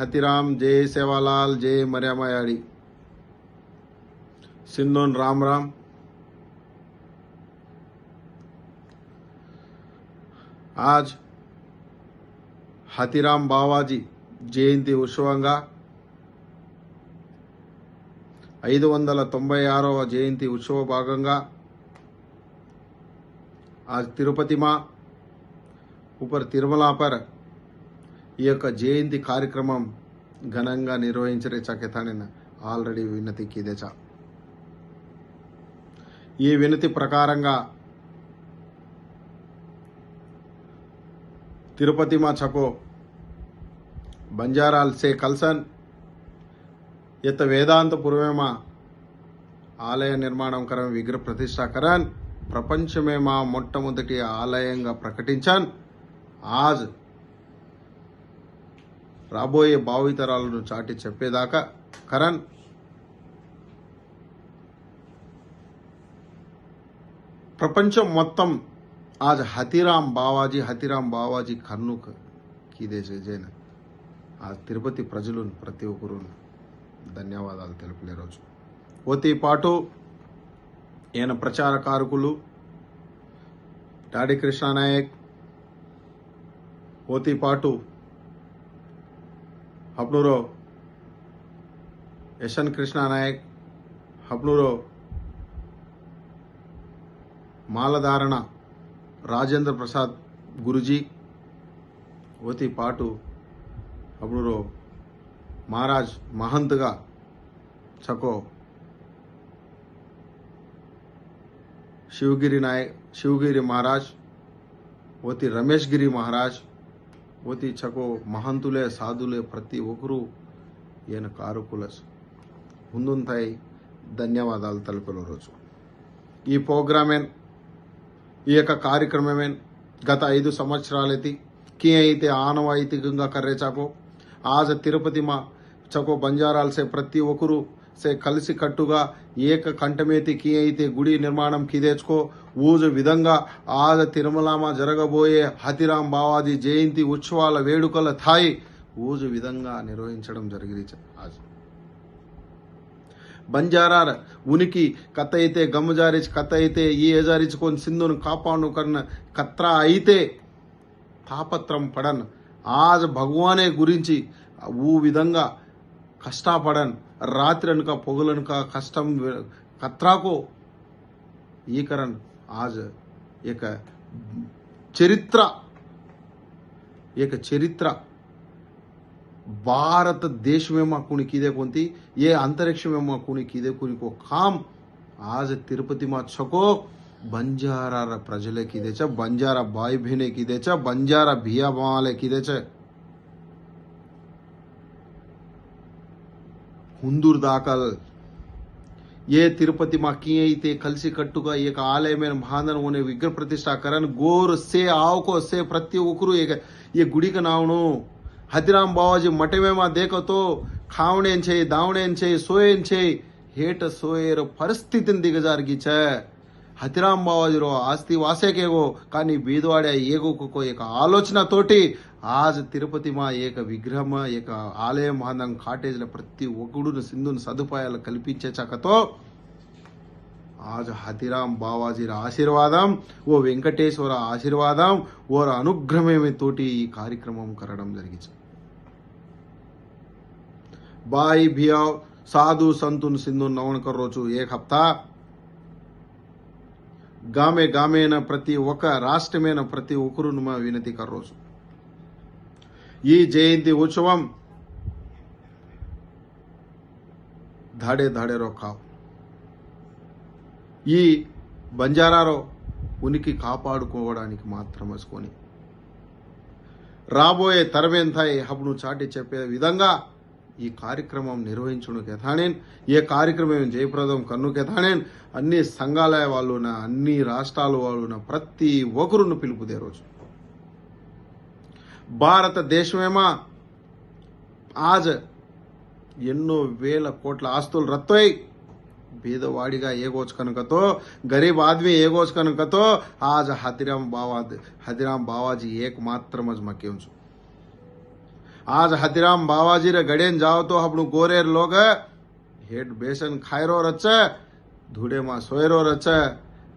हतीराम, जय सेवालाल, जय मर्यामायाड़ी, सिंधोन राम राम। आज हतीराम बावाजी जयंती उत्सवंगा 596వ जयंती उत्सव भागंगा आज तिरुपति मां ऊपर तिरुमला पर जयंती कार्यक्रम घनंगा निर्वहिंचरेचा केताने आलरेडी विनती कीदेचा ये विनती प्रकाరంగా तिरुपति मां छको बंजाराल से कलसन यत वेदांत पूर्व में आलय निर्माण करन विग्रह प्रतिष्ठा करन प्रपंच में मां मोट्टमొదటి ఆలయంగా ప్రకటించన్ आज రాబోయే భావితరాలను చాటి చెప్పేదాకా కరన్ ప్రపంచం మొత్తం आज हतीराम बावाजी కన్ను కీదేసే జైన आज తిరుపతి ప్రజలు ప్రతి ఒక్కరు ధన్యవాదాలు తెలుపులే రోజు ఓతి పాటు ఈయన ప్రచారకారకులు డాడీ కృష్ణానాయక్ ఓతి పాటు హప్నూరో యశన్ కృష్ణానాయక్ హప్నూరో మాలధారణ राजेंद्र प्रसाद गुरुजी ओती पाटू अबुरो महाराज महंतगा छको शिवगिरी महाराज ओती रमेश गिरी महाराज ओती छको महंतुले साधुले प्रति ओकरू येन कारुकुलस मुंदुंताई धन्यवादालु तलुपलो रोजु ई प्रोग्रामेन ఈ యొక్క కార్యక్రమమే గత 5 సంవత్సరాలైతే की అయితే ఆనవాయితీగా కర్రేచాకో आज తిరుపతి మా చకో బంజారాల్ సే ప్రతి ఒక్కరు సే కలిసి కట్టుగా ఏక కంఠమేతి की అయితే గుడి నిర్మాణం కిదేచుకో ఊజు విధంగా आज తిరుమలమా జరగబోయే హతిరాం బావాజీ జయంతి ఉత్సవాల వేడుకల థాయి ఊజు విధంగా నిర్వహించడం జరిగింది आज बंजारा उनकी कत అయితే गमजारिच कत అయితే ఈ ఎజారిచుకొని సింధును కాపాడు కర్న కత్రా అయితే తాపత్రం పడన్ आज భగవానే గురించి ఊ విధంగా కష్టపడన్ రాత్రనక పొగలనక కష్టం కత్రాకో ఈ కరన్ आज एक चरित्र भारत देश में मां कुणी कीदे कोणती ये अंतरिक्ष में मां कुणी कीदे कुणी को काम आज तिरुपति मां छको बंजारा प्रजले कीदेचा बंजारा भाई बहने कीदेचा बंजारा भिया बाले कीदेचा हुंदूर दाखल ये तिरुपति मां की అయితే కలిసి కట్టుగా एक आलय में महानन होने विग्रह प्रतिष्ठा करन गोर से आओ को से प्रति उकरू ये गुड़ी का नावनो हतीराम बावाजी मटे में मां देखो तो खावणे छे दावणे छे सोये छे हेट सोयर परिस्थिति दिगजारगी छे हतीराम बावाजी रो आस्ति वासे केगो कानी बीदवाड़े एगो को एक आलोचना तोटी आज तिरुपति मां एक विग्रह में एक आलय महानंग काटेज प्रति ओकुडुनु सिंधुनु सदुपायालु कल्पिंचेचाकतो आज हतीराम बावाजी आशीर्वादम वो वेंकटेश्वर आशीर्वादम और अनुग्रहमे तोटी ई कार्यक्रमం करडम जरिगिचे भाई भिया साधु संतुन सिंधु नवन करो छु एक हफ्ता गामे गामे न प्रति ఒక రాష్ట్ర में न प्रति ఒక్కరును మా వినతి करो छु ఈ జయంతి ఉత్సవం धाड़े धाड़े रोखाव ఈ బంజారారో ఉనికి కాపాడుకోవడానికి మాత్రమసుకొని రాబోయే తరమేంతాయి హబ్ను చాటి చెప్పే విధంగా ఈ కార్యక్రమం నిర్వహించును కేతానేన్ ఏ కార్యక్రమం జయప్రదం కన్ను కేతానేన్ అన్ని సంఘాల వాళ్ళున అన్ని రాష్ట్రాల వాళ్ళున ప్రతి ఒక్కరును పిలుపుదే రోజు భారతదేశమేమా आज ఎన్నో వేల కోట్ల ఆస్తులు రత్తోయ్ బీదవాడిగా ఏగోచ్ కనుకతో గరీబ్ ఆदमी ఏగోచ్ కనుకతో आज हतीराम बावाजी एक मात्र मज मकेंचु आज हतिराम बाबाजी रे गडेन जाओ तो अपनु गोरेर लोग हेड बेसन खायरो रच धुडे मा सोयरो रच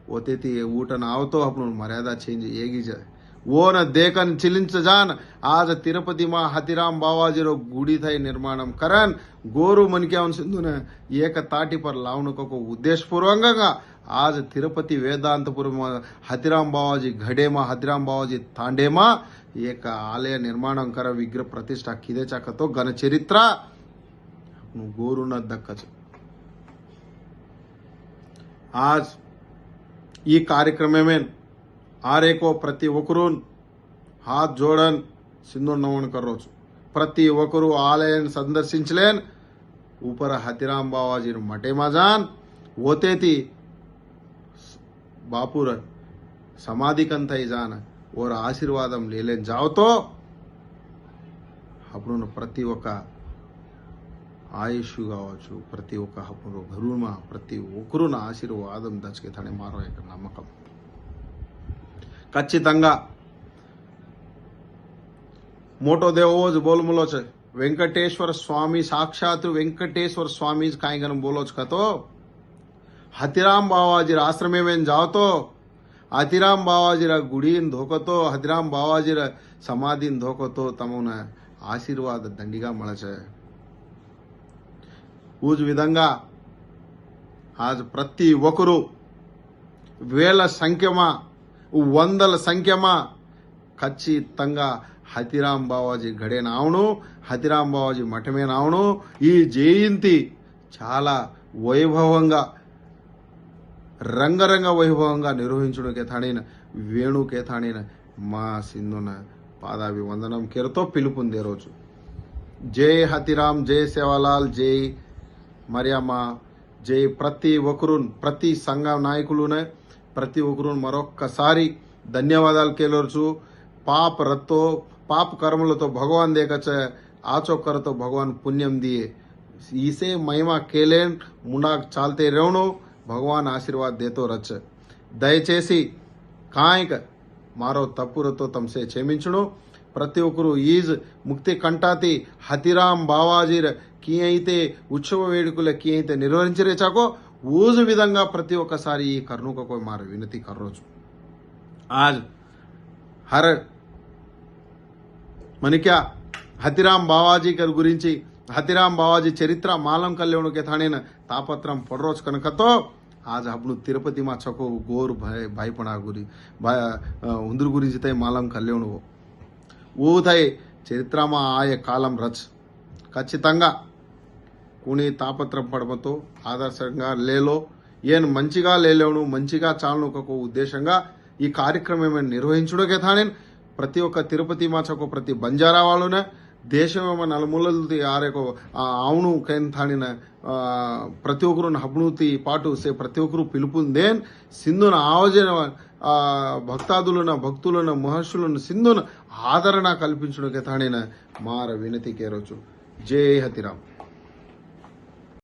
ओतेती ऊटन आवतो अपनु मर्यादा चेंज एगी जाए वो न देखन चिलिंच जान आज तिरुपति मा हतिराम बाबाजी रो गुड़ी थई निर्माणम करन गोरु मनक्यावन सिंधुन एक ताटी पर लावणको उद्देश्य पूर्वक आज तिरुपति वेदांतपुर में हतिराम बाबाजी घडे में हतिराम बाबाजी तांडे में एक आलय निर्माण कर विग्रह प्रतिष्ठा किदे चाकतो घन चरित्र गोरु न दक्कच आज ఈ కార్యక్రమమే ఆరేకో ప్రతి ఒక్కరూ హాత్ జోడన్ సింధు నమన్ కర్రోచు ప్రతి ఒక్కరూ ఆలయాన్ని సందర్శించలేన్ ऊपर हतिराम बाबाजी मटे मजान होते बापूर समाधि कंथई जान और आशीर्वादम ले जाओ तो अपन प्रति ఒక్క ఆయుష్ కావచ్చు ప్రతి ఒక్క అప్పుడు గరుమ ప్రతి ఒక్కరు నా ఆశీర్వాదం దచ్చుకెతానే మారో యొక్క నమ్మకం ఖచ్చితంగా मोटो देवोज बोलमुलो छे वेंकटेश्वर स्वामी साक्षात वेंकटेश्वर स्वामी कांईगन बोलो का तो हतिराम बाबाजी आश्रमे में जाओ तो हतिराम बाबाजी गुड़ी धोको तो हतिराम बाबाजी समाधि धोको तो तमन आशीर्वाद దండిగా મળે उज विधंगा आज प्रति ఒక్కరు వేల సంఖ్యమా వందల సంఖ్యమా ఖచ్చితంగా हतिराम बाबाजी घड़े आवणु हतिराम बाबाजी मठमे आवणु ई जयंती चाला वैभवंगा रंगरंग वैभवंगा निर्वहिंचुडके थाणीन वेणुके थाणीन मा सिंधुन पादाभिवंदनम केरतो पिलुपुंदे रोजु जय हतिराम जय सेवालाल जय मर्यामा जय प्रति ఒక్కరున్ ప్రతి సంఘ నాయకులునే ప్రతి ఒక్కరున్ మరొక్కసారి ధన్యవాదాలు కేలోర్చు पाप रत्तो पाप कर्मलो तो भगवान देखच आचो कर तो भगवान पुण्यम दिए इसे महिमा केलेन मुंडाक चालते रेवणु भगवान आशीर्वाद देतो रच दयचेसी कायक मारो तप्पुरतो तमसे క్షమించును ప్రతి ఒక్కరు ఈజ్ ముక్తి కంటాతి హతిరాం బావాజీ की అయితే ఉత్సవ వేడుకల की అయితే నిర్వహించరే చాకో ఊజు విధంగా ప్రతి ఒక్కసారి ఈ కర్ణుకో మార వినతి కర్రోజు आज हर मन क्या हतिराम बाबाजी गुरिंची हतिराम बाबाजी चरित्र मालम कल्याण के थाने तापत्रम पड़रोज कनक तो आज अपनु तिरुपति मा छको गोर भाईपणा गुरी उंदर गुरिंची तय मालम कल्याण वो थई चरित्र मा आय कालम रच खచ్చితంగా कुणी तापत्रम पड़मतो आदर्शंगा लेलो ఏన్ మంచిగా లేలేను మంచిగా చాలను ఒక ఉద్దేశంగా ఈ కార్యక్రమం నిర్వహించుడకే తానే ప్రతి ఒక్క తిరుపతి మాచకు ప్రతి బంజారా వాళ్ళున దేశం నలుమూలలు ఆరేకో అవును కేన్ తానిన ప్రతి ఒక్కరు హబ్నుతి పాటు సే ప్రతి ఒక్కరు పిలుపుందేన్ సింధున ఆవజన భక్తులను మహర్షులను సింధున ఆదరణ కల్పించుడకే తానిన మార వినతి కేరోచు జై హతిరామ్.